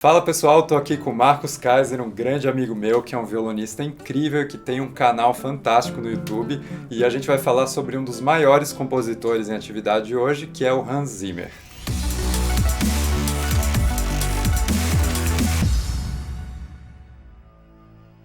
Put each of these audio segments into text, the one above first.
Fala pessoal, tô aqui com o Marcos Kaiser, um grande amigo meu que é um violonista incrível, que tem um canal fantástico no YouTube, e a gente vai falar sobre um dos maiores compositores em atividade hoje, que é o Hans Zimmer.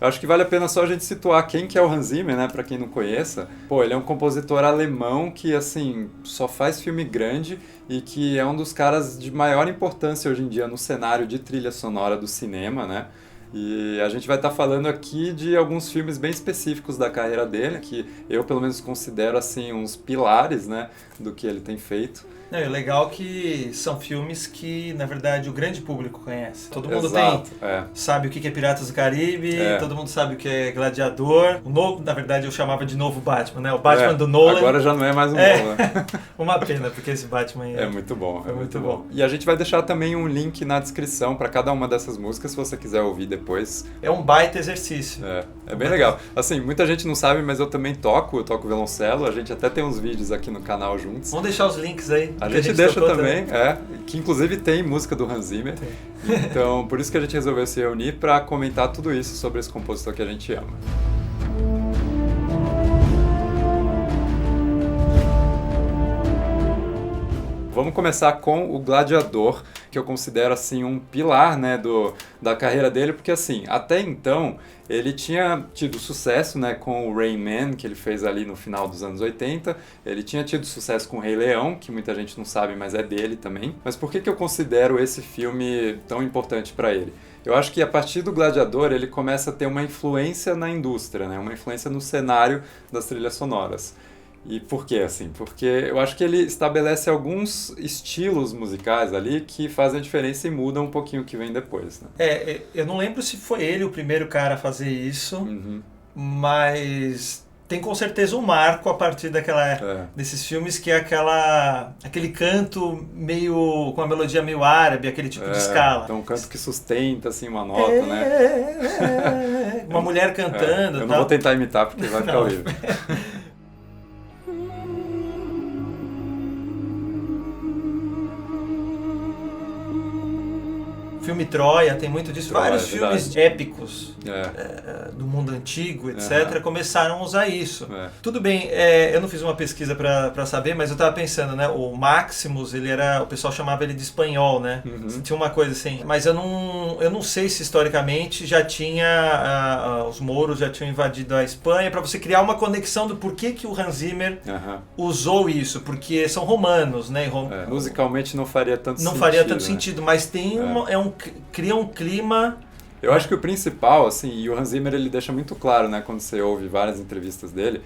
Eu acho que vale a pena só a gente situar quem que é o Hans Zimmer, né, pra quem não conheça. Pô, ele é um compositor alemão que, assim, só faz filme grande e que é um dos caras de maior importância hoje em dia no cenário de trilha sonora do cinema, né? E a gente vai estar falando aqui de alguns filmes bem específicos da carreira dele, que eu pelo menos considero, assim, uns pilares, né, do que ele tem feito. Não, e o legal é que são filmes que, na verdade, o grande público conhece. Todo mundo Exato, sabe o que é Piratas do Caribe, É. todo mundo sabe o que é Gladiador. O novo, na verdade, eu chamava de novo Batman, né? O Batman do Nolan. Agora já não é mais um É. Nolan. Uma pena, porque esse Batman É muito bom. É muito bom. E a gente vai deixar também um link na descrição para cada uma dessas músicas, se você quiser ouvir depois. É um baita exercício. É bem legal. Assim, muita gente não sabe, mas eu também eu toco violoncelo. A gente até tem uns vídeos aqui no canal juntos. Vamos deixar os links aí. A que gente deixa tocou também, que inclusive tem música do Hans Zimmer. Então, por isso que a gente resolveu se reunir para comentar tudo isso sobre esse compositor que a gente ama. Vamos começar com o Gladiador, que eu considero assim um pilar, né, da carreira dele, porque assim, até então ele tinha tido sucesso, né, com o Rain Man, que ele fez ali no final dos anos 80, ele tinha tido sucesso com o Rei Leão, que muita gente não sabe, mas é dele também. Mas por que eu considero esse filme tão importante para ele? Eu acho que a partir do Gladiador ele começa a ter uma influência na indústria, né, uma influência no cenário das trilhas sonoras. E por que assim? Porque eu acho que ele estabelece alguns estilos musicais ali que fazem a diferença e mudam um pouquinho o que vem depois, né? Eu não lembro se foi ele o primeiro cara a fazer isso, mas tem com certeza um marco a partir desses filmes, que é aquele canto meio com uma melodia meio árabe, aquele tipo de escala. Então um canto que sustenta assim uma nota, né? Uma mulher cantando. Eu não vou tentar imitar porque vai ficar horrível. Filme Troia, tem muito disso. Troia, Vários filmes épicos do mundo antigo, etc., Uhum. começaram a usar isso. Tudo bem, eu não fiz uma pesquisa pra saber, mas eu tava pensando, né? O Maximus, o pessoal chamava ele de espanhol, né? Tinha uma coisa assim. Mas eu não sei se historicamente já tinha, os mouros já tinham invadido a Espanha, pra você criar uma conexão do porquê que o Hans Zimmer usou isso. Porque são romanos, né? Musicalmente não faria tanto sentido. Não faria tanto né? sentido, mas tem cria um clima. Eu acho que o principal, assim, e o Hans Zimmer ele deixa muito claro, né, quando você ouve várias entrevistas dele,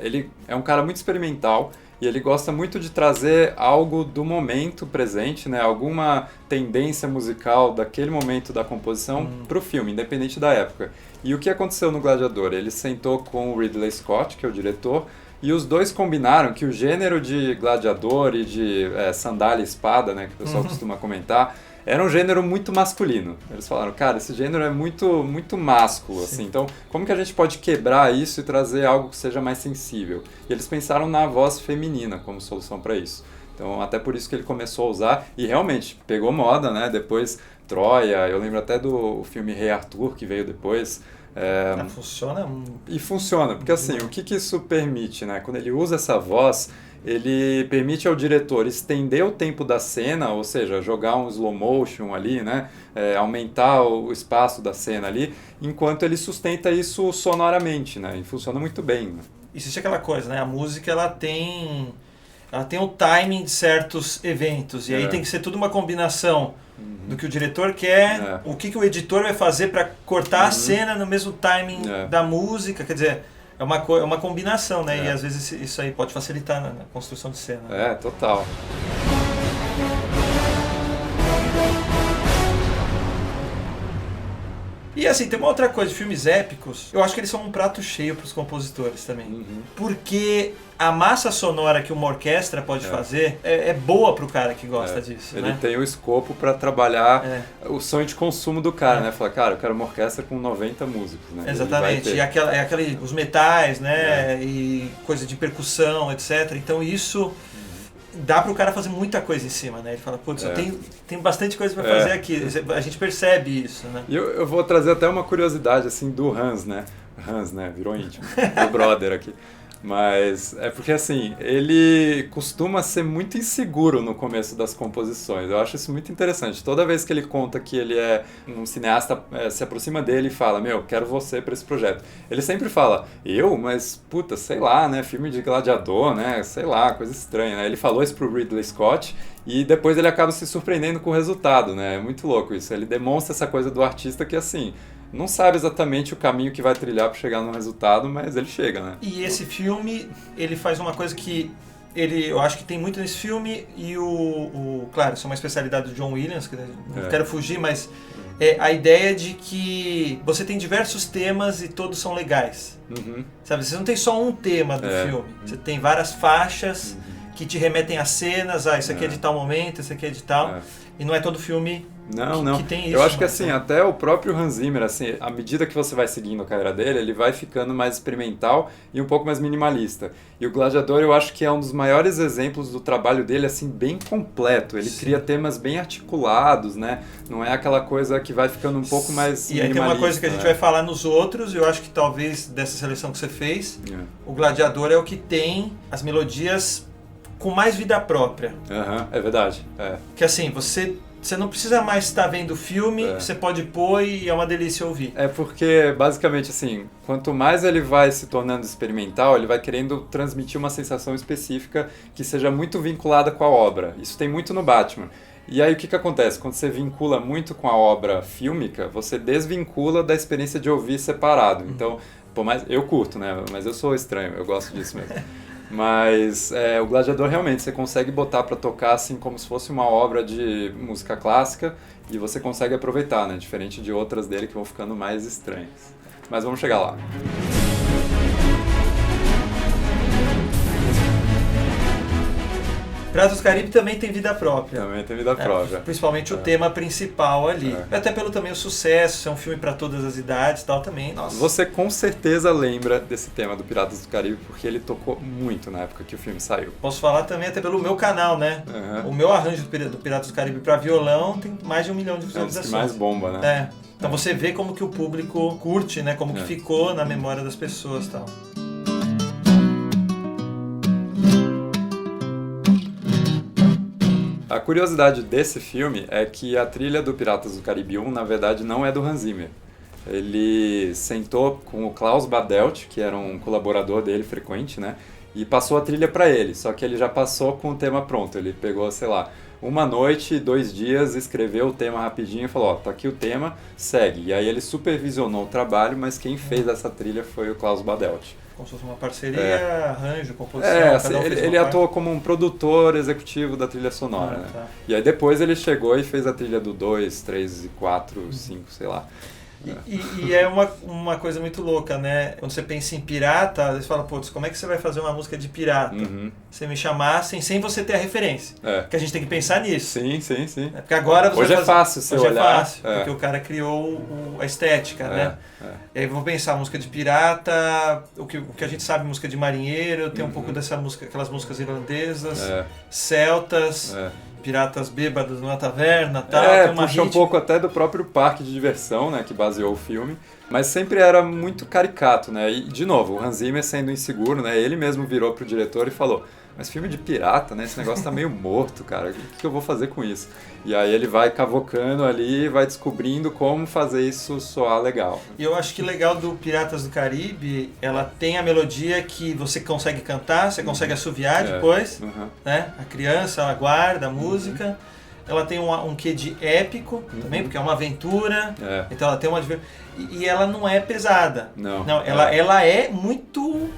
ele é um cara muito experimental e ele gosta muito de trazer algo do momento presente, né, alguma tendência musical daquele momento da composição pro filme, independente da época. E o que aconteceu no Gladiador? Ele sentou com o Ridley Scott, que é o diretor, e os dois combinaram que o gênero de gladiador e de sandália e espada, né, que o pessoal costuma comentar, era um gênero muito masculino. Eles falaram, cara, esse gênero é muito, muito másculo, assim, então como que a gente pode quebrar isso e trazer algo que seja mais sensível? E eles pensaram na voz feminina como solução para isso. Então, até por isso que ele começou a usar, e realmente pegou moda, né? Depois, Troia, eu lembro até do filme Rei Arthur, que veio depois. Funciona? E funciona, porque assim, o que isso permite, né? Quando ele usa essa voz, ele permite ao diretor estender o tempo da cena, ou seja, jogar um slow motion ali, né? Aumentar o espaço da cena ali, enquanto ele sustenta isso sonoramente, né? E funciona muito bem. Né? Existe aquela coisa, né? A música ela tem o timing de certos eventos, e aí tem que ser tudo uma combinação do que o diretor quer, o que o editor vai fazer para cortar a cena no mesmo timing da música, quer dizer, é uma combinação, né? E às vezes isso aí pode facilitar na construção de cena. Né? Total. E assim, tem uma outra coisa, de filmes épicos, eu acho que eles são um prato cheio para os compositores também. Porque a massa sonora que uma orquestra pode fazer é boa pro cara que gosta disso. Ele né? tem o escopo para trabalhar o sonho de consumo do cara, né? Falar, cara, eu quero uma orquestra com 90 músicos, né? Exatamente, e os metais, né? E coisa de percussão, etc. Então isso dá para o cara fazer muita coisa em cima, né? Ele fala, putz, eu tenho bastante coisa para fazer aqui. A gente percebe isso, né? E eu vou trazer até uma curiosidade, assim, do Hans, né? Hans, né? Virou íntimo. O brother aqui. Mas é porque, assim, ele costuma ser muito inseguro no começo das composições. Eu acho isso muito interessante. Toda vez que ele conta que ele é um cineasta, se aproxima dele e fala, quero você para esse projeto. Ele sempre fala, eu? Mas, puta, sei lá, né? Filme de gladiador, né? Sei lá, coisa estranha, né? Ele falou isso pro Ridley Scott e depois ele acaba se surpreendendo com o resultado, né? É muito louco isso. Ele demonstra essa coisa do artista que, assim, não sabe exatamente o caminho que vai trilhar para chegar no resultado, mas ele chega, né? E esse filme, ele faz uma coisa que eu acho que tem muito nesse filme e claro, isso é uma especialidade do John Williams, que não quero fugir, mas é a ideia de que você tem diversos temas e todos são legais. Sabe, você não tem só um tema do filme, você tem várias faixas que te remetem a cenas, isso aqui é de tal momento, isso aqui é de tal, e não é todo filme que tem isso. Eu acho que assim, até o próprio Hans Zimmer, assim, à medida que você vai seguindo a carreira dele, ele vai ficando mais experimental e um pouco mais minimalista. E o Gladiador eu acho que é um dos maiores exemplos do trabalho dele, assim, bem completo. Ele cria temas bem articulados, né? Não é aquela coisa que vai ficando um pouco mais minimalista. E aí tem uma coisa que a gente vai falar nos outros, eu acho que talvez dessa seleção que você fez, o Gladiador é o que tem as melodias com mais vida própria. É verdade. Que assim, você não precisa mais estar vendo o filme, você pode pôr e é uma delícia ouvir. É porque, basicamente, assim, quanto mais ele vai se tornando experimental, ele vai querendo transmitir uma sensação específica que seja muito vinculada com a obra. Isso tem muito no Batman. E aí o que acontece? Quando você vincula muito com a obra fílmica, você desvincula da experiência de ouvir separado. Então, eu curto, né? Mas eu sou estranho, eu gosto disso mesmo. Mas o Gladiador realmente você consegue botar para tocar assim como se fosse uma obra de música clássica e você consegue aproveitar, né? Diferente de outras dele que vão ficando mais estranhas. Mas vamos chegar lá. Piratas do Caribe também tem vida própria. Também tem vida própria. Principalmente o tema principal ali. Até pelo também o sucesso, é um filme para todas as idades e tal também. Nossa. Você com certeza lembra desse tema do Piratas do Caribe, porque ele tocou muito na época que o filme saiu. Posso falar também até pelo meu canal, né? O meu arranjo do Piratas do Caribe para violão tem mais de 1 milhão de visualizações. É o que mais bomba, né? Então você vê como que o público curte, né? Como que ficou na memória das pessoas e tal. A curiosidade desse filme é que a trilha do Piratas do Caribe 1, na verdade, não é do Hans Zimmer. Ele sentou com o Klaus Badelt, que era um colaborador dele frequente, né? E passou a trilha para ele, só que ele já passou com o tema pronto. Ele pegou, sei lá, 1 noite, 2 dias, escreveu o tema rapidinho e falou, tá aqui o tema, segue. E aí ele supervisionou o trabalho, mas quem fez essa trilha foi o Klaus Badelt. Como se fosse uma parceria, arranjo, composição. Assim, ele atuou como um produtor executivo da trilha sonora. Né? Tá. E aí depois ele chegou e fez a trilha do 2, 3, 4, 5, sei lá. E é uma coisa muito louca, né? Quando você pensa em pirata, você fala, putz, como é que você vai fazer uma música de pirata? Você me chamassem sem você ter a referência. Porque a gente tem que pensar nisso. Sim. Porque agora você hoje é fácil você olhar. Hoje é fácil, porque o cara criou a estética, né? E aí eu vou pensar música de pirata, o que a gente sabe, música de marinheiro, tem um pouco dessa música, aquelas músicas irlandesas, celtas. Piratas bêbados numa taverna, tal. Puxa um pouco até do próprio parque de diversão, né, que baseou o filme, mas sempre era muito caricato, né, e de novo, o Hans Zimmer sendo inseguro, né, ele mesmo virou pro diretor e falou, mas filme de pirata, né, esse negócio tá meio morto, cara, o que eu vou fazer com isso? E aí ele vai cavocando ali, vai descobrindo como fazer isso soar legal. E eu acho que legal do Piratas do Caribe, ela tem a melodia que você consegue cantar, você consegue assoviar depois, né? A criança, ela guarda a música. Ela tem um quê de épico também, porque é uma aventura. Então ela tem uma... E ela não é pesada. Não, ela é muito...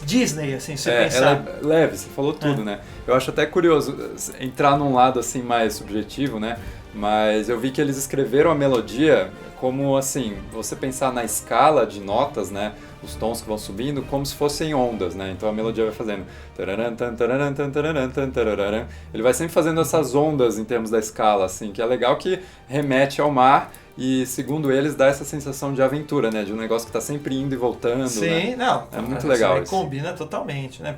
Disney, assim, se você pensar. Ela é leve, você falou tudo, né? Eu acho até curioso entrar num lado assim mais subjetivo, né? Mas eu vi que eles escreveram a melodia como assim, você pensar na escala de notas, né? Os tons que vão subindo como se fossem ondas, né? Então a melodia vai fazendo... Ele vai sempre fazendo essas ondas em termos da escala, assim, que é legal, que remete ao mar. E, segundo eles, dá essa sensação de aventura, né? De um negócio que está sempre indo e voltando. Sim, né? É muito legal isso. Combina totalmente, né?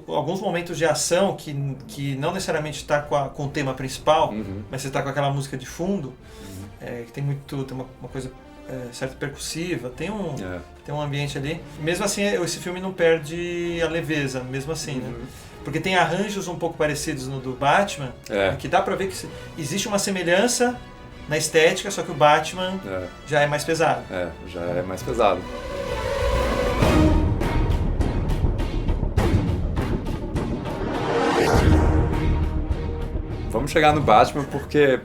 alguns momentos de ação que não necessariamente está com o tema principal, mas você está com aquela música de fundo, que tem uma coisa certa percussiva, tem um ambiente ali. Mesmo assim, esse filme não perde a leveza, mesmo assim, né? Porque tem arranjos um pouco parecidos no do Batman, que dá pra ver que existe uma semelhança na estética, só que o Batman já é mais pesado. Já é mais pesado. Vamos chegar no Batman porque,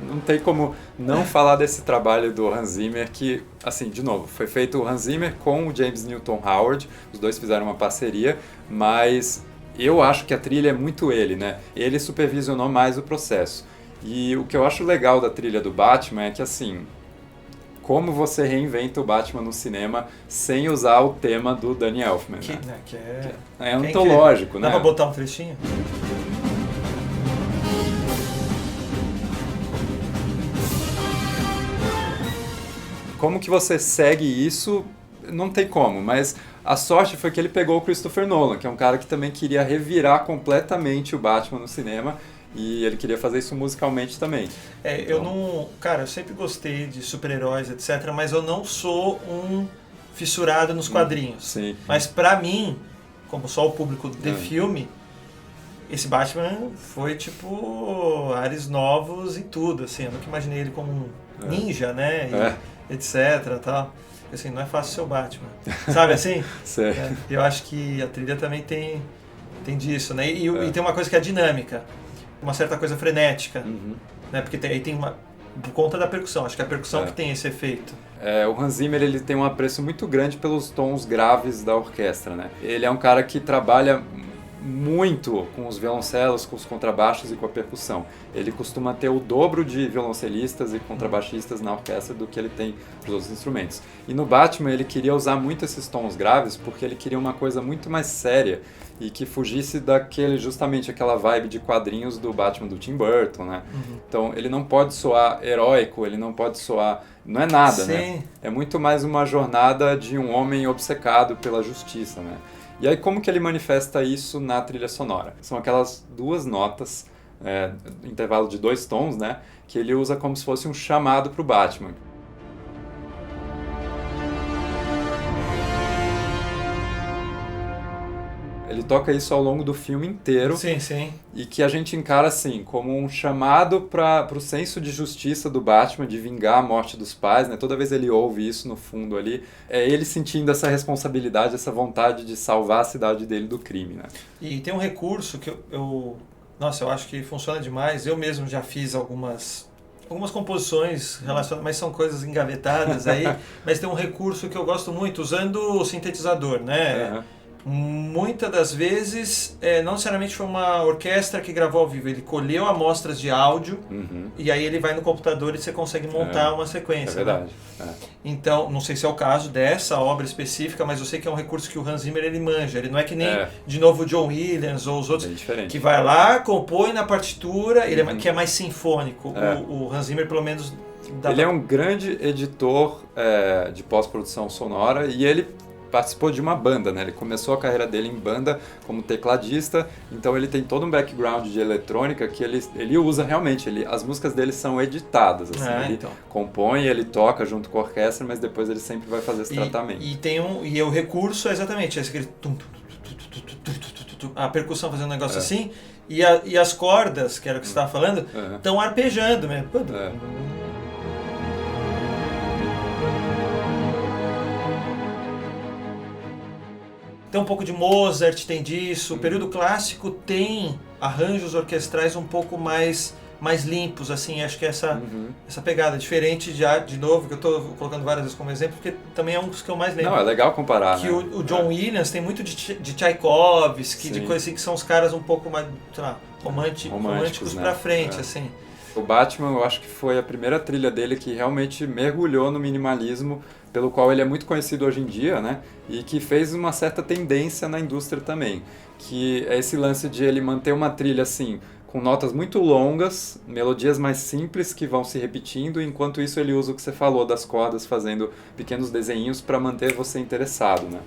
não tem como não falar desse trabalho do Hans Zimmer que, assim, de novo, foi feito o Hans Zimmer com o James Newton Howard, os dois fizeram uma parceria, mas eu acho que a trilha é muito ele, né? Ele supervisionou mais o processo. E o que eu acho legal da trilha do Batman é que, assim, como você reinventa o Batman no cinema sem usar o tema do Danny Elfman, né? É antológico, né? Dá pra botar um trechinho? Como que você segue isso? Não tem como, mas a sorte foi que ele pegou o Christopher Nolan, que é um cara que também queria revirar completamente o Batman no cinema, e ele queria fazer isso musicalmente também. Cara, eu sempre gostei de super-heróis, etc., mas eu não sou um fissurado nos quadrinhos. Sim. Mas pra mim, como só o público de filme, esse Batman foi tipo ares novos em tudo, assim, eu nunca imaginei ele como um ninja, né? Etc, tal. Assim, não é fácil ser o Batman, sabe assim? Eu acho que a trilha também tem disso, né? E tem uma coisa que é dinâmica, uma certa coisa frenética, né? Porque aí tem por conta da percussão, acho que é a percussão que tem esse efeito. O Hans Zimmer, ele tem um apreço muito grande pelos tons graves da orquestra, né? Ele é um cara que trabalha muito com os violoncelos, com os contrabaixos e com a percussão. Ele costuma ter o dobro de violoncelistas e contrabaixistas na orquestra do que ele tem para os outros instrumentos. E no Batman ele queria usar muito esses tons graves porque ele queria uma coisa muito mais séria e que fugisse justamente aquela vibe de quadrinhos do Batman do Tim Burton, né? Então ele não pode soar heróico, ele não pode soar... Não é nada, né? É muito mais uma jornada de um homem obcecado pela justiça, né? E aí como que ele manifesta isso na trilha sonora? São aquelas duas notas, intervalo de 2 tons, né? Que ele usa como se fosse um chamado para o Batman. Ele toca isso ao longo do filme inteiro. Sim. E que a gente encara assim, como um chamado para o senso de justiça do Batman, de vingar a morte dos pais, né? Toda vez ele ouve isso no fundo ali, é ele sentindo essa responsabilidade, essa vontade de salvar a cidade dele do crime, né? E tem um recurso que eu acho que funciona demais. Eu mesmo já fiz algumas composições relacionadas, mas são coisas engavetadas aí. Mas tem um recurso que eu gosto muito, usando o sintetizador, né? Muitas das vezes, não necessariamente foi uma orquestra que gravou ao vivo, ele colheu amostras de áudio e aí ele vai no computador e você consegue montar uma sequência. É verdade. Né? Então, não sei se é o caso dessa obra específica, mas eu sei que é um recurso que o Hans Zimmer ele manja. Ele não é que nem, de novo, o John Williams ou os outros, que vai lá, compõe na partitura, que é mais sinfônico. O Hans Zimmer, pelo menos... Ele é um grande editor de pós-produção sonora e ele participou de uma banda, né? Ele começou a carreira dele em banda como tecladista, então ele tem todo um background de eletrônica que ele usa realmente, as músicas dele são editadas, assim, ele compõe, ele toca junto com a orquestra, mas depois ele sempre vai fazer esse tratamento. E o recurso é exatamente esse, a percussão fazendo um negócio assim, e as cordas, que era o que você estava falando, estão arpejando mesmo. Tem um pouco de Mozart, tem disso. O período clássico tem arranjos orquestrais um pouco mais limpos, assim. Acho que essa pegada diferente de novo, que eu estou colocando várias vezes como exemplo, porque também é um dos que eu mais lembro. Não, é legal comparar, que né? O John Williams tem muito de Tchaikovsky, de coisa assim, que são os caras um pouco mais, sei lá, românticos pra frente, assim. O Batman, eu acho que foi a primeira trilha dele que realmente mergulhou no minimalismo, pelo qual ele é muito conhecido hoje em dia, né? E que fez uma certa tendência na indústria também, que é esse lance de ele manter uma trilha assim, com notas muito longas, melodias mais simples que vão se repetindo, enquanto isso ele usa o que você falou das cordas, fazendo pequenos desenhinhos para manter você interessado, né?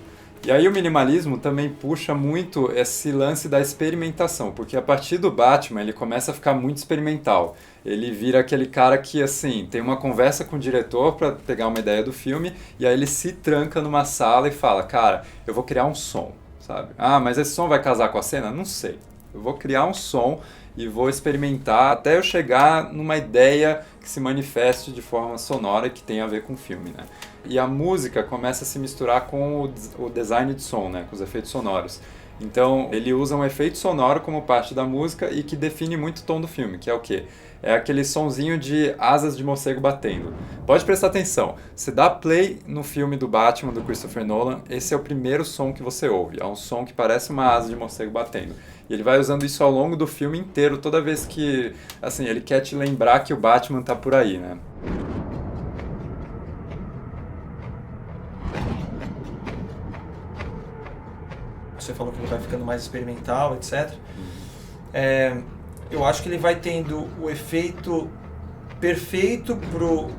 E aí o minimalismo também puxa muito esse lance da experimentação, porque a partir do Batman ele começa a ficar muito experimental. Ele vira aquele cara que, assim, tem uma conversa com o diretor para pegar uma ideia do filme, e aí ele se tranca numa sala e fala, cara, eu vou criar um som, sabe? Ah, mas esse som vai casar com a cena? Não sei. Eu vou criar um som e vou experimentar até eu chegar numa ideia que se manifeste de forma sonora que tenha a ver com o filme, né? E a música começa a se misturar com o design de som, né? Com os efeitos sonoros. Então, ele usa um efeito sonoro como parte da música e que define muito o tom do filme, que é o quê? É aquele sonzinho de asas de morcego batendo. Pode prestar atenção, você dá play no filme do Batman, do Christopher Nolan, esse é o primeiro som que você ouve. É um som que parece uma asa de morcego batendo. E ele vai usando isso ao longo do filme inteiro, toda vez que, assim, ele quer te lembrar que o Batman tá por aí, né? Você falou que ele vai ficando mais experimental, etc. Eu acho que ele vai tendo o efeito perfeito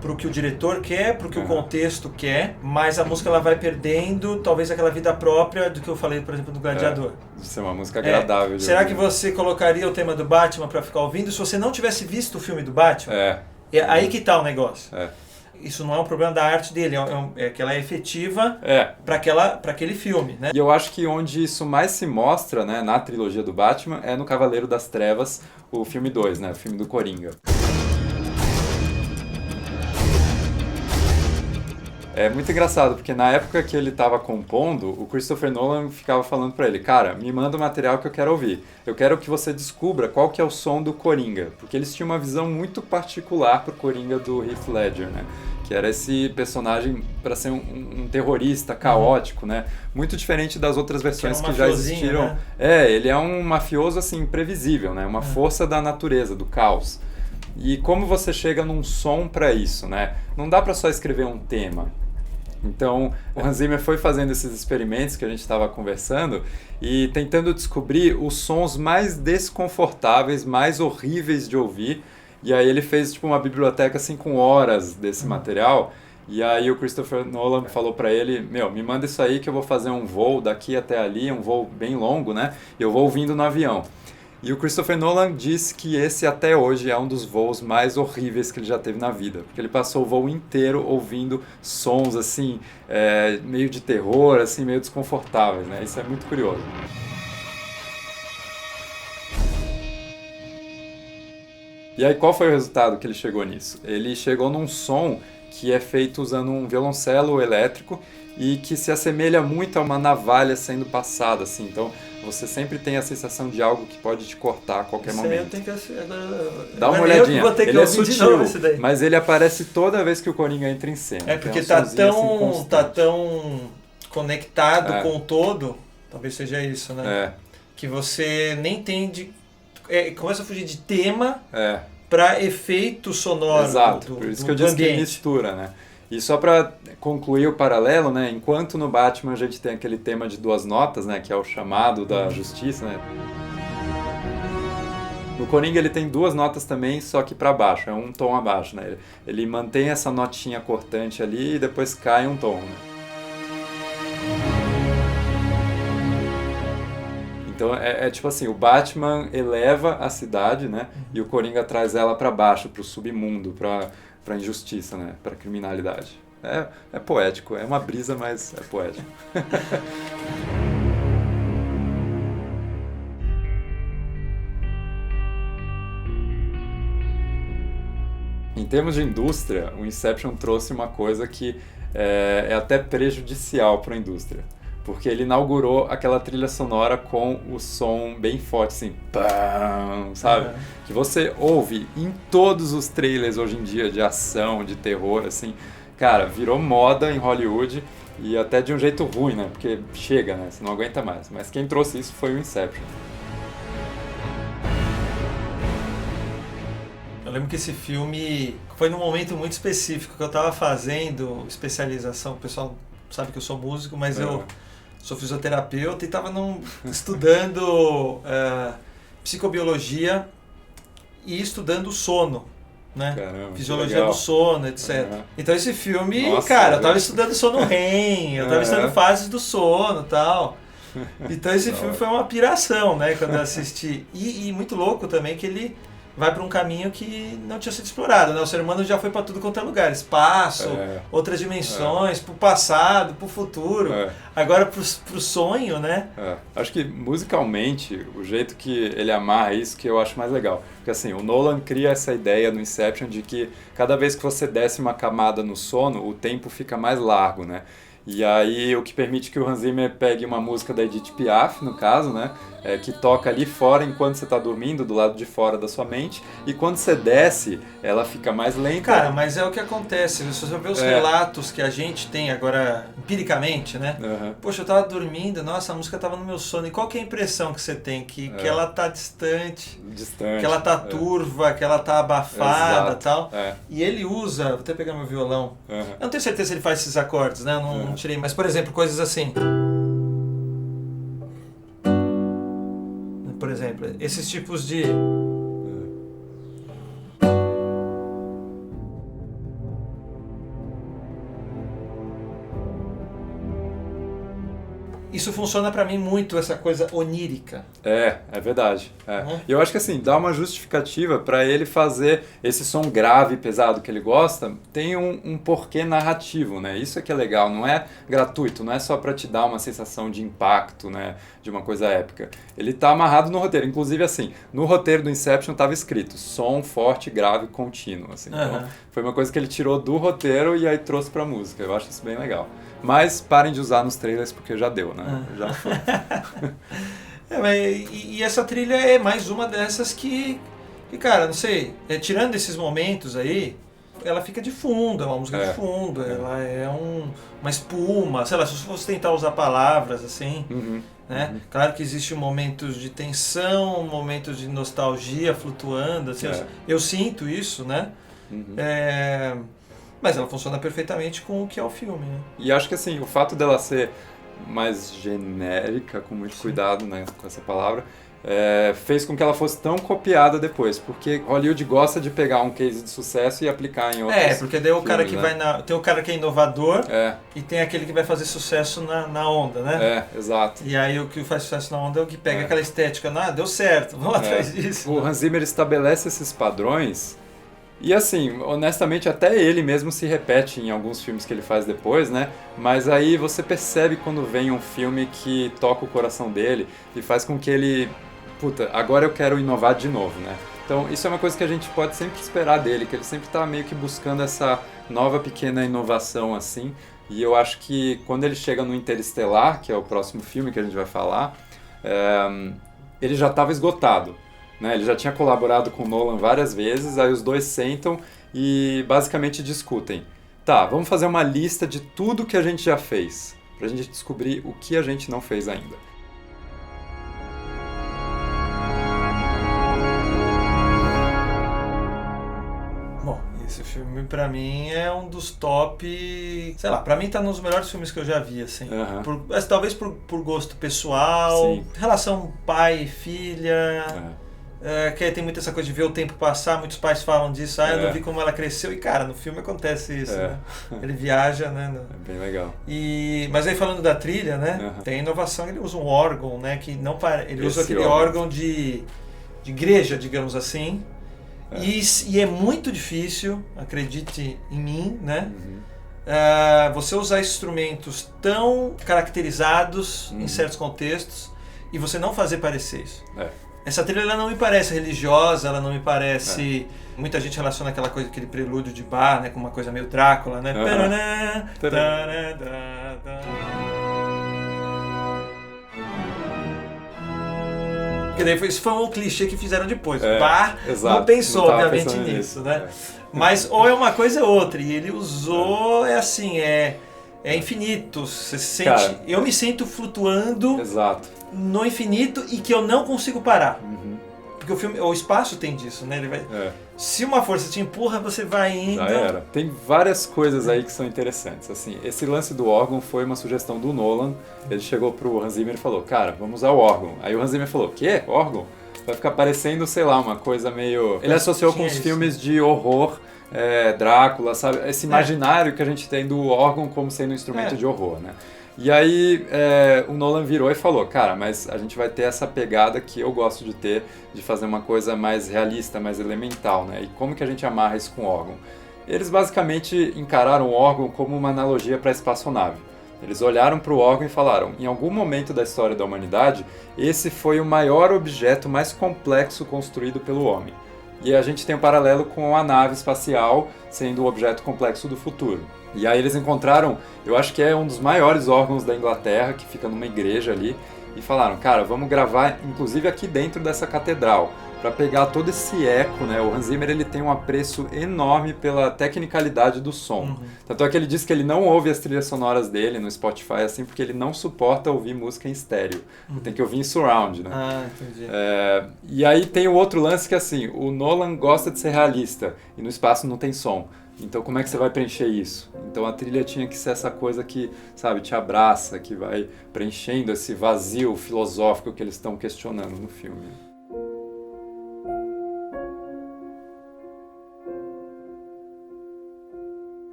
pro que o diretor quer, pro que o contexto quer, mas a música ela vai perdendo talvez aquela vida própria do que eu falei, por exemplo, do Gladiador. De ser uma música agradável. Será que você colocaria o tema do Batman para ficar ouvindo se você não tivesse visto o filme do Batman? É aí que tá o negócio. Isso não é um problema da arte dele, é que ela é efetiva para aquele filme, né? E eu acho que onde isso mais se mostra, né, na trilogia do Batman, é no Cavaleiro das Trevas, o filme 2, né, o filme do Coringa. É muito engraçado, porque na época que ele estava compondo, o Christopher Nolan ficava falando para ele, cara, me manda o material que eu quero ouvir. Eu quero que você descubra qual que é o som do Coringa, porque eles tinham uma visão muito particular pro Coringa do Heath Ledger, né? Que era esse personagem para ser um terrorista caótico, né? Muito diferente das outras versões que já existiram. Né? Ele é um mafioso assim imprevisível, né? Uma força da natureza, do caos. E como você chega num som para isso, né? Não dá para só escrever um tema. Então, o Hans Zimmer foi fazendo esses experimentos que a gente estava conversando e tentando descobrir os sons mais desconfortáveis, mais horríveis de ouvir. E aí ele fez tipo uma biblioteca assim com horas desse material. E aí o Christopher Nolan falou para ele, me manda isso aí que eu vou fazer um voo daqui até ali, um voo bem longo, né? E eu vou ouvindo no avião. E o Christopher Nolan disse que esse até hoje é um dos voos mais horríveis que ele já teve na vida. Porque ele passou o voo inteiro ouvindo sons assim, meio de terror, assim, meio desconfortáveis, né? Isso é muito curioso. E aí qual foi o resultado que ele chegou nisso? Ele chegou num som que é feito usando um violoncelo elétrico e que se assemelha muito a uma navalha sendo passada, assim. Então você sempre tem a sensação de algo que pode te cortar a qualquer momento. Eu tenho que... Dá uma olhadinha. Ele é sutil, mas ele aparece toda vez que o Coringa entra em cena. Porque tá tão conectado com o todo, talvez seja isso, né? Que você nem entende... começa a fugir de tema para efeito sonoro. Exato, por isso que eu disse que mistura, né? E só para concluir o paralelo, né? Enquanto no Batman a gente tem aquele tema de 2 notas, né? Que é o chamado da justiça, né? No Coringa ele tem 2 notas também, só que para baixo, é um tom abaixo, né? Ele mantém essa notinha cortante ali e depois cai um tom, né? Então é tipo assim, o Batman eleva a cidade, né? E o Coringa traz ela para baixo, pro submundo, pra injustiça, né? Pra criminalidade. É poético, é uma brisa, mas é poético. Em termos de indústria, o Inception trouxe uma coisa que é até prejudicial para a indústria. Porque ele inaugurou aquela trilha sonora com o som bem forte, assim, pam, sabe? Que você ouve em todos os trailers hoje em dia de ação, de terror, assim. Cara, virou moda em Hollywood e até de um jeito ruim, né? Porque chega, né? Você não aguenta mais. Mas quem trouxe isso foi o Inception. Eu lembro que esse filme foi num momento muito específico que eu estava fazendo especialização. O pessoal sabe que eu sou músico, mas eu sou fisioterapeuta e estava estudando psicobiologia e estudando sono. né? Caramba, Fisiologia do sono, etc. Então esse filme, Nossa, cara, eu tava estudando sono REM, eu tava estudando fases do sono e tal. Então esse filme foi uma piração, né, quando eu assisti. E muito louco também que ele vai para um caminho que não tinha sido explorado, né? O ser humano já foi para tudo quanto é lugar, espaço, outras dimensões, pro passado, pro futuro, agora pro sonho, né? Acho que musicalmente, o jeito que ele amarra isso que eu acho mais legal. Porque assim, o Nolan cria essa ideia no Inception de que cada vez que você desce uma camada no sono, o tempo fica mais largo, né? E aí o que permite que o Hans Zimmer pegue uma música da Edith Piaf, no caso, né? Que toca ali fora enquanto você está dormindo, do lado de fora da sua mente, e quando você desce, ela fica mais lenta. Cara, mas é o que acontece, se você ver os relatos que a gente tem agora, empiricamente, né? Poxa, eu tava dormindo, nossa, a música tava no meu sono, e qual que é a impressão que você tem? Que ela tá distante, que ela tá turva, que ela tá abafada e tal. E ele usa, vou até pegar meu violão, eu não tenho certeza se ele faz esses acordes, né? Eu não tirei, mas por exemplo, coisas assim... Por exemplo, esses tipos de... Isso funciona pra mim muito, essa coisa onírica. É verdade. E eu acho que assim, dá uma justificativa pra ele fazer esse som grave e pesado que ele gosta, tem um porquê narrativo, né? Isso é que é legal, não é gratuito, não é só pra te dar uma sensação de impacto, né? De uma coisa épica. Ele tá amarrado no roteiro, inclusive assim, no roteiro do Inception tava escrito som forte, grave, contínuo, assim. Então, foi uma coisa que ele tirou do roteiro e aí trouxe pra música. Eu acho isso bem legal. Mas parem de usar nos trailers porque já deu, né? Já foi. E essa trilha é mais uma dessas que cara, não sei, tirando esses momentos aí, ela fica de fundo, é uma música de fundo, ela é uma espuma, sei lá, se você fosse tentar usar palavras assim, né? Claro que existem momentos de tensão, momentos de nostalgia flutuando, assim, eu sinto isso, né? Mas ela funciona perfeitamente com o que é o filme, né? E acho que assim, o fato dela ser mais genérica, com muito cuidado, né, com essa palavra, fez com que ela fosse tão copiada depois, porque Hollywood gosta de pegar um case de sucesso e aplicar em outros porque daí o cara que filmes, vai tem o cara que é inovador e tem aquele que vai fazer sucesso na onda, né? Exato. E aí o que faz sucesso na onda é o que pega aquela estética, deu certo, vamos atrás disso. O Hans Zimmer estabelece esses padrões. E assim, honestamente, até ele mesmo se repete em alguns filmes que ele faz depois, né? Mas aí você percebe quando vem um filme que toca o coração dele e faz com que ele... Puta, agora eu quero inovar de novo, né? Então isso é uma coisa que a gente pode sempre esperar dele, que ele sempre tá meio que buscando essa nova pequena inovação, assim. E eu acho que quando ele chega no Interestelar, que é o próximo filme que a gente vai falar, ele já estava esgotado. Né? Ele já tinha colaborado com o Nolan várias vezes, aí os dois sentam e basicamente discutem. Tá, vamos fazer uma lista de tudo que a gente já fez, pra gente descobrir o que a gente não fez ainda. Bom, esse filme pra mim é um dos top... Sei lá, pra mim tá nos melhores filmes que eu já vi, assim. Talvez por gosto pessoal, relação pai e filha... que tem muita essa coisa de ver o tempo passar, muitos pais falam disso, eu não vi como ela cresceu, e cara, no filme acontece isso, né? Ele viaja, né? É bem legal. Mas aí falando da trilha, né? Tem inovação, ele usa um órgão, né? Que não ele usa aquele órgão de igreja, digamos assim, e é muito difícil, acredite em mim, né? Você usar instrumentos tão caracterizados em certos contextos e você não fazer parecer isso. Essa trilha ela não me parece religiosa, ela não me parece... Muita gente relaciona aquela coisa, aquele prelúdio de Bach, né, com uma coisa meio Drácula, né? Porque daí isso foi um clichê que fizeram depois. Bach não pensou, não obviamente, nisso, né? Mas ou é uma coisa ou outra. E ele usou, é infinito. Você se sente, cara, eu me sinto flutuando no infinito e que eu não consigo parar. Porque o espaço tem disso, né? Ele vai, se uma força te empurra, você vai indo... Já era. Tem várias coisas aí que são interessantes. Assim, esse lance do órgão foi uma sugestão do Nolan. Ele chegou pro Hans Zimmer e falou, cara, vamos usar o órgão. Aí o Hans Zimmer falou, quê? Órgão? vai ficar parecendo, sei lá, uma coisa meio... Ele associou com os filmes de horror, Drácula, sabe? Esse imaginário que a gente tem do órgão como sendo um instrumento de horror, né? E aí o Nolan virou e falou, cara, mas a gente vai ter essa pegada que eu gosto de ter, de fazer uma coisa mais realista, mais elemental, né? E como que a gente amarra isso com o órgão? Eles basicamente encararam o órgão como uma analogia para a espaçonave. Eles olharam para o órgão e falaram, em algum momento da história da humanidade, esse foi o maior objeto mais complexo construído pelo homem. E a gente tem um paralelo com a nave espacial sendo o objeto complexo do futuro. E aí eles encontraram, eu acho que é um dos maiores órgãos da Inglaterra, que fica numa igreja ali, e falaram, cara, vamos gravar inclusive aqui dentro dessa catedral, para pegar todo esse eco, né? O Hans Zimmer, ele tem um apreço enorme pela tecnicalidade do som. Tanto é que ele diz que ele não ouve as trilhas sonoras dele no Spotify, assim, porque ele não suporta ouvir música em estéreo. Tem que ouvir em surround, né? Ah, entendi. E aí tem o outro lance que, assim, o Nolan gosta de ser realista, e no espaço não tem som. Então como é que você vai preencher isso? Então a trilha tinha que ser essa coisa que, sabe, te abraça, que vai preenchendo esse vazio filosófico que eles estão questionando no filme.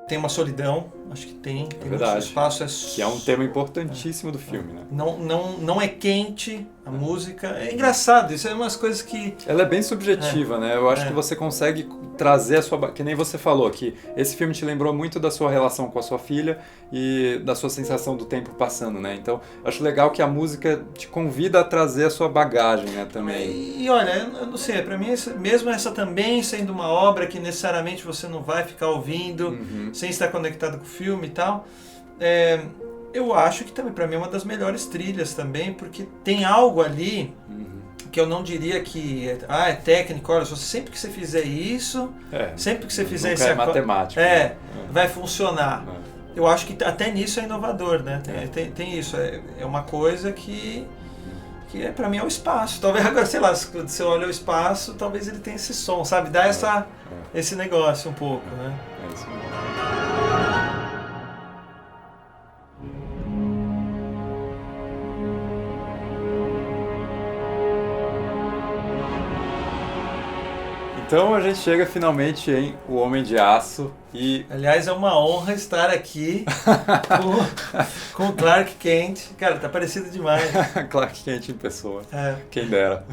Tem uma solidão, acho que tem. É verdade. O espaço que é um tema importantíssimo do filme, né? Não é quente a música. É engraçado, isso é umas coisas que... Ela é bem subjetiva, né? Eu acho que você consegue trazer a sua... Que nem você falou, que esse filme te lembrou muito da sua relação com a sua filha e da sua sensação do tempo passando, né? Então, acho legal que a música te convida a trazer a sua bagagem, né, também. E olha, eu não sei, pra mim, mesmo essa também sendo uma obra que necessariamente você não vai ficar ouvindo, sem estar conectado com o filme e tal, eu acho que também pra mim é uma das melhores trilhas também, porque tem algo ali que eu não diria que é técnico, olha, sempre que você fizer isso, sempre que você fizer esse matemático, vai funcionar. Eu acho que até nisso é inovador, né? Tem isso, é uma coisa que pra mim é o espaço. Talvez agora, sei lá, se você olha o espaço, talvez ele tenha esse som, sabe? Dá esse negócio um pouco, né? É isso mesmo. Então a gente chega finalmente em O Homem de Aço e... Aliás, é uma honra estar aqui com o Clark Kent. Cara, tá parecido demais. Clark Kent em pessoa. Quem dera.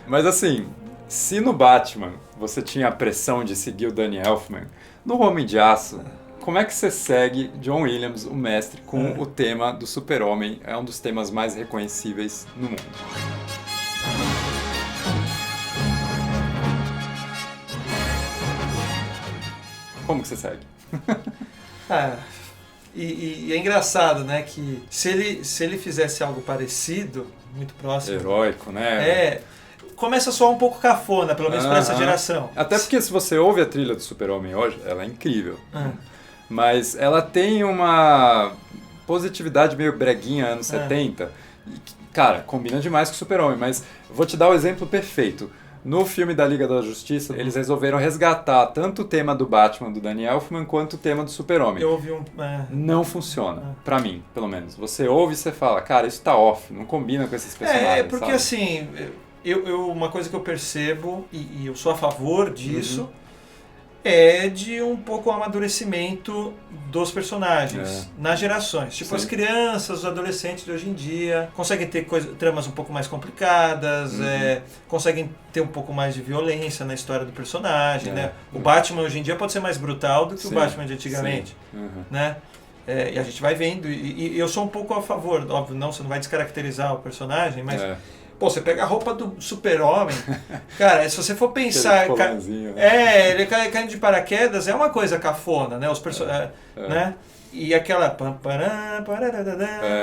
Mas assim, se no Batman você tinha a pressão de seguir o Danny Elfman, no Homem de Aço, como é que você segue John Williams, o mestre, com o tema do Super-Homem? É um dos temas mais reconhecíveis no mundo. Como que você segue? E é engraçado, né, que se ele fizesse algo parecido, muito próximo... Heróico, né? Começa a soar um pouco cafona, pelo menos para essa geração. Até porque se você ouve a trilha do Super-Homem hoje, ela é incrível. Mas ela tem uma positividade meio breguinha, anos 70. E, cara, combina demais com o Super-Homem, mas vou te dar o exemplo perfeito. No filme da Liga da Justiça, eles resolveram resgatar tanto o tema do Batman, do Danny Elfman, quanto o tema do Super-Homem. Eu ouvi Não funciona, pra mim, pelo menos. Você ouve e você fala, cara, isso tá off, não combina com esses personagens, porque sabe? assim, uma coisa que eu percebo, e eu sou a favor disso, é de um pouco o amadurecimento dos personagens nas gerações. Tipo, as crianças, os adolescentes de hoje em dia conseguem ter tramas um pouco mais complicadas, conseguem ter um pouco mais de violência na história do personagem, né? O Batman hoje em dia pode ser mais brutal do que o Batman de antigamente, né? E a gente vai vendo, e eu sou um pouco a favor, óbvio, você não vai descaracterizar o personagem, mas... Pô, você pega a roupa do Super-Homem, cara, se você for pensar... ele caindo de paraquedas é uma coisa cafona, né? Né? E aquela...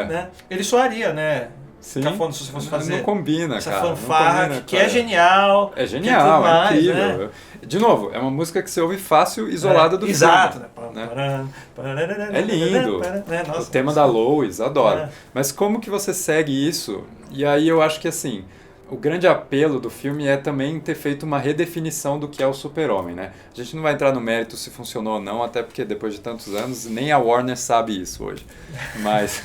né? Ele soaria, né? Sim. Cafona, se você fosse fazer... Não combina, essa cara. fanfarra, que é genial. É genial, é incrível. Né? De novo, é uma música que você ouve fácil, isolada do filme. Exato. Né? É lindo. Nossa, o tema da Lois, adoro. Mas como que você segue isso? E aí eu acho que assim, o grande apelo do filme é também ter feito uma redefinição do que é o Super-Homem, né? A gente não vai entrar no mérito se funcionou ou não, até porque depois de tantos anos nem a Warner sabe isso hoje. Mas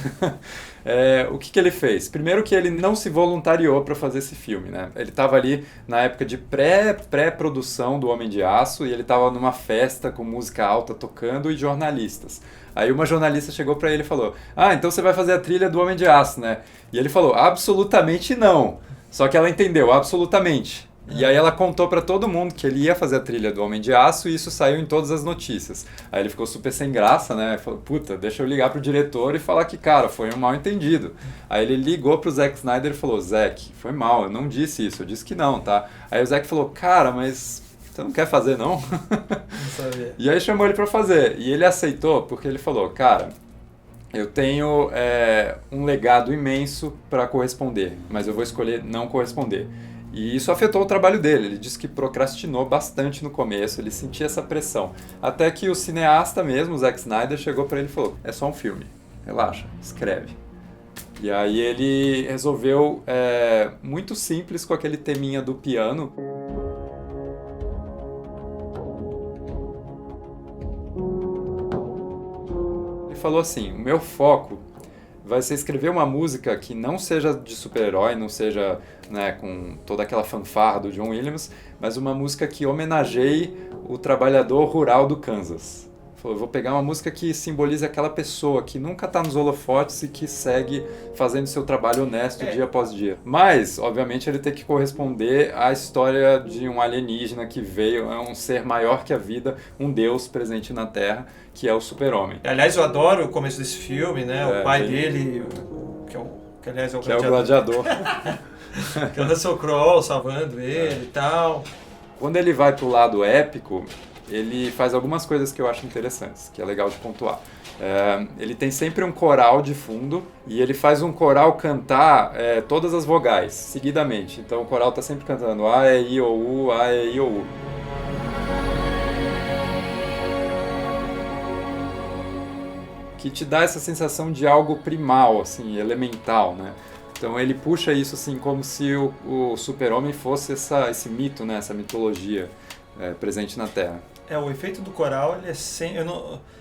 o que ele fez? Primeiro que ele não se voluntariou para fazer esse filme, né? Ele estava ali na época de pré-produção do Homem de Aço e ele estava numa festa com música alta tocando e jornalistas. Aí uma jornalista chegou para ele e falou: então você vai fazer a trilha do Homem de Aço, né? E ele falou: absolutamente não. Só que ela entendeu, absolutamente. E aí ela contou pra todo mundo que ele ia fazer a trilha do Homem de Aço e isso saiu em todas as notícias. Aí ele ficou super sem graça, né? Falou: puta, deixa eu ligar pro diretor e falar que, cara, foi um mal entendido. Aí ele ligou pro Zack Snyder e falou: Zack, foi mal, eu não disse isso, eu disse que não, tá? Aí o Zack falou: cara, mas você não quer fazer, não? Não sabia. E aí chamou ele pra fazer. E ele aceitou porque ele falou: cara, eu tenho um legado imenso para corresponder, mas eu vou escolher não corresponder. E isso afetou o trabalho dele. Ele disse que procrastinou bastante no começo, ele sentia essa pressão. Até que o cineasta mesmo, o Zack Snyder, chegou para ele e falou: é só um filme, relaxa, escreve. E aí ele resolveu, muito simples, com aquele teminha do piano. Falou assim: o meu foco vai ser escrever uma música que não seja de super-herói, não seja, né, com toda aquela fanfarra do John Williams, mas uma música que homenageie o trabalhador rural do Kansas. Falou: eu vou pegar uma música que simbolize aquela pessoa que nunca está nos holofotes e que segue fazendo seu trabalho honesto dia após dia. Mas, obviamente, ele tem que corresponder à história de um alienígena que veio, é um ser maior que a vida, um deus presente na Terra, que é o Super-Homem. Aliás, eu adoro o começo desse filme, né? O pai dele, que aliás é o gladiador. Que é o Russell Crowe salvando ele e tal. Quando ele vai pro lado épico, ele faz algumas coisas que eu acho interessantes, que é legal de pontuar. Ele tem sempre um coral de fundo e ele faz um coral cantar todas as vogais, seguidamente. Então o coral está sempre cantando A, E, I, O, U, A, E, I, O, U. Que te dá essa sensação de algo primal, assim, elemental, né? Então ele puxa isso assim como se o Super-Homem fosse esse mito, né? Essa mitologia presente na Terra. O efeito do coral, ele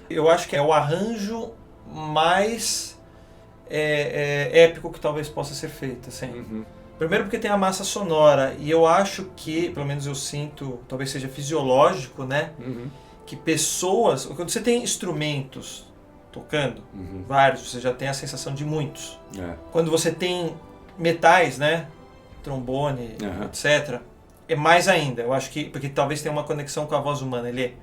eu acho que é o arranjo mais épico que talvez possa ser feito, assim. Uhum. Primeiro porque tem a massa sonora, e eu acho que, pelo menos eu sinto, talvez seja fisiológico, né? Uhum. Que pessoas, quando você tem instrumentos tocando, vários, você já tem a sensação de muitos. Quando você tem metais, né? Trombone, etc., é mais ainda. Eu acho que, porque talvez tenha uma conexão com a voz humana. Ele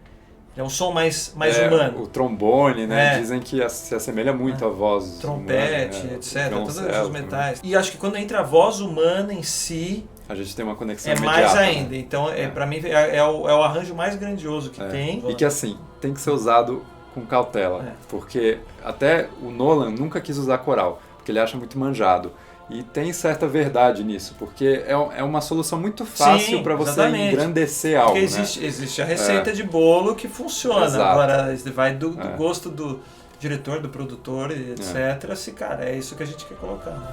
é um som mais humano. O trombone, né? Dizem que se assemelha muito à voz trompete, humana, etc. Todos os metais. E acho que quando entra a voz humana em si, a gente tem uma conexão imediata. Mais ainda. Então, pra mim, é o arranjo mais grandioso que tem. E que, assim, tem que ser usado com cautela. Porque até o Nolan nunca quis usar coral, porque ele acha muito manjado. E tem certa verdade nisso, porque é uma solução muito fácil para você engrandecer algo. Porque existe a receita de bolo que funciona. Exato. Agora, vai do gosto do diretor, do produtor, etc. Se, cara, é isso que a gente quer colocar. Né?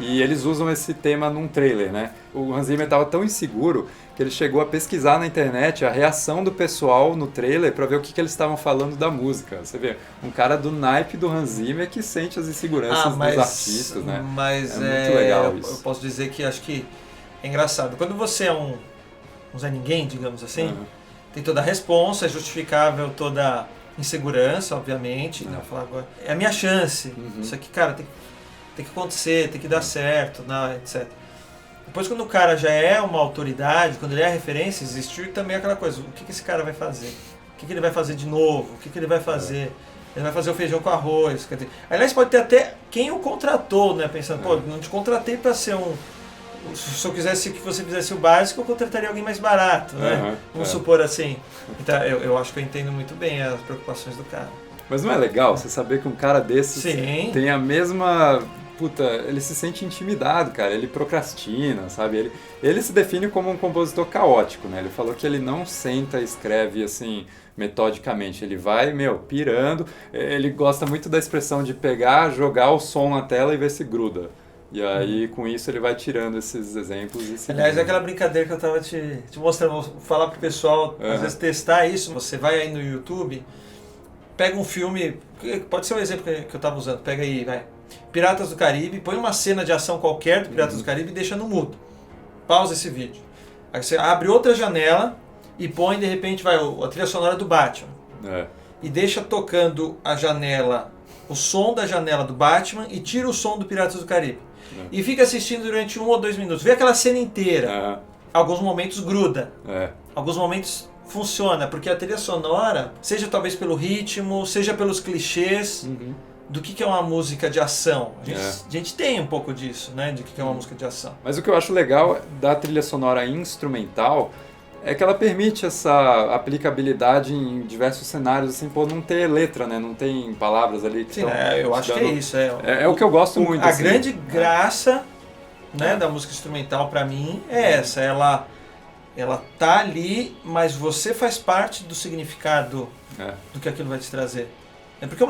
E eles usam esse tema num trailer, né? O Hans Zimmer estava tão inseguro que ele chegou a pesquisar na internet a reação do pessoal no trailer para ver o que eles estavam falando da música. Você vê, um cara do naipe do Hans Zimmer que sente as inseguranças dos artistas, né? Mas muito legal isso. Eu posso dizer que acho que é engraçado. Quando você é um Zé Ninguém, digamos assim, tem toda a responsa, é justificável toda insegurança, obviamente. Né? Falar agora, é a minha chance. Isso aqui, cara, tem que acontecer, tem que dar certo, né, etc. Depois, quando o cara já é uma autoridade, quando ele é referência, existe também aquela coisa: o que esse cara vai fazer? O que ele vai fazer de novo? O que ele vai fazer? Ele vai fazer o feijão com arroz. Quer dizer, aliás, pode ter até quem o contratou, né? Pensando, pô, não te contratei para ser um... Se eu quisesse que você fizesse o básico, eu contrataria alguém mais barato, né? Vamos supor assim. Então, eu acho que eu entendo muito bem as preocupações do cara. Mas não é legal você saber que um cara desses tem a mesma puta, ele se sente intimidado, cara, ele procrastina, sabe? Ele se define como um compositor caótico, né? Ele falou que ele não senta e escreve, assim, metodicamente, ele vai, pirando, ele gosta muito da expressão de pegar, jogar o som na tela e ver se gruda. E aí, com isso, ele vai tirando esses exemplos e seguindo. Aliás, é aquela brincadeira que eu tava te mostrando, vou falar pro pessoal, às vezes testar isso, você vai aí no YouTube, pega um filme, pode ser um exemplo que eu tava usando, pega aí, vai, Piratas do Caribe, põe uma cena de ação qualquer do Piratas do Caribe e deixa no mudo. Pausa esse vídeo. Aí você abre outra janela e põe, de repente, vai a trilha sonora do Batman. E deixa tocando a janela, o som da janela do Batman e tira o som do Piratas do Caribe. E fica assistindo durante 1 ou 2 minutos. Vê aquela cena inteira. Alguns momentos gruda. Alguns momentos funciona, porque a trilha sonora, seja talvez pelo ritmo, seja pelos clichês do que é uma música de ação. A gente tem um pouco disso, né? De que é uma música de ação. Mas o que eu acho legal da trilha sonora instrumental é que ela permite essa aplicabilidade em diversos cenários, assim, não ter letra, né? Não tem palavras ali que Sim, eu acho que é isso. É o que eu gosto muito. A grande graça, né, da música instrumental pra mim é essa. Ela tá ali, mas você faz parte do significado do que aquilo vai te trazer. É porque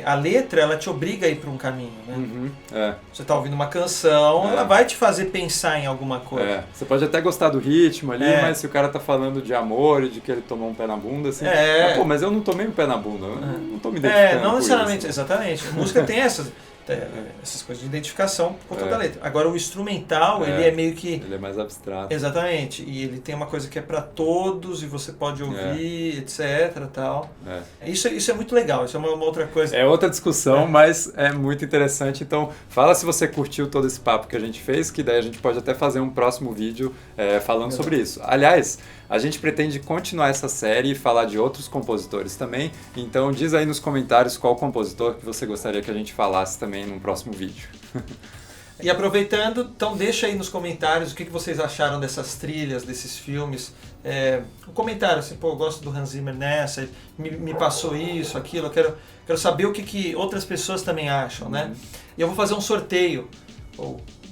a letra, ela te obriga a ir para um caminho, né? Você está ouvindo uma canção, ela vai te fazer pensar em alguma coisa. Você pode até gostar do ritmo ali, mas se o cara tá falando de amor e de que ele tomou um pé na bunda, assim... mas eu não tomei um pé na bunda, eu não tô me identificando não necessariamente, isso, exatamente. A música tem essas coisas de identificação por conta da letra. Agora o instrumental, ele é meio que... Ele é mais abstrato. Exatamente. E ele tem uma coisa que é para todos e você pode ouvir, etc. Tal. Isso é muito legal, isso é uma outra coisa. É outra discussão, mas é muito interessante. Então, fala se você curtiu todo esse papo que a gente fez, que daí a gente pode até fazer um próximo vídeo falando sobre isso. Aliás, a gente pretende continuar essa série e falar de outros compositores também. Então, diz aí nos comentários qual compositor que você gostaria que a gente falasse também num próximo vídeo. E aproveitando, então deixa aí nos comentários o que vocês acharam dessas trilhas, desses filmes. Um comentário assim, eu gosto do Hans Zimmer nessa, me passou isso, aquilo, eu quero saber o que outras pessoas também acham, né? E eu vou fazer um sorteio,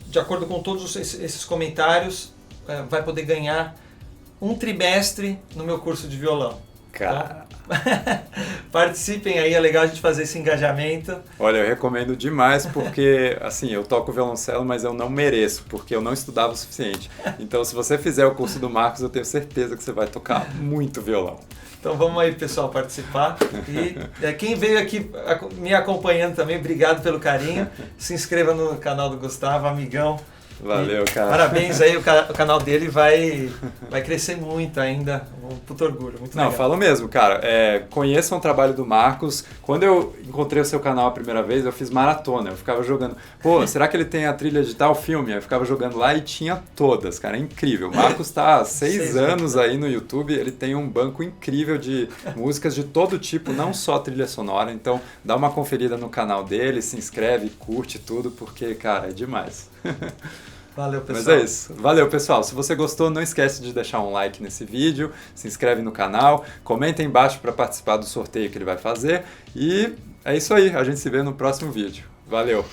de acordo com todos esses comentários, vai poder ganhar um trimestre no meu curso de violão. Cara... Participem aí, é legal a gente fazer esse engajamento. Olha, eu recomendo demais porque, assim, eu toco violoncelo, mas eu não mereço, porque eu não estudava o suficiente. Então, se você fizer o curso do Marcos, eu tenho certeza que você vai tocar muito violão. Então vamos aí, pessoal, participar. E quem veio aqui me acompanhando também, obrigado pelo carinho. Se inscreva no canal do Gustavo, amigão. Valeu, cara. Parabéns aí, o canal dele vai crescer muito ainda. Um puto orgulho, muito legal. Não, falo mesmo, cara. Conheçam o trabalho do Marcos. Quando eu encontrei o seu canal a primeira vez, eu fiz maratona. Eu ficava jogando, será que ele tem a trilha de tal filme? Eu ficava jogando lá e tinha todas, cara. É incrível. O Marcos tá há 6 anos aí no YouTube. Ele tem um banco incrível de músicas de todo tipo, não só trilha sonora. Então, dá uma conferida no canal dele, se inscreve, curte tudo, porque, cara, é demais. Valeu, pessoal. Mas é isso. Valeu, pessoal. Se você gostou, não esquece de deixar um like nesse vídeo, se inscreve no canal, comenta aí embaixo para participar do sorteio que ele vai fazer. E é isso aí. A gente se vê no próximo vídeo. Valeu!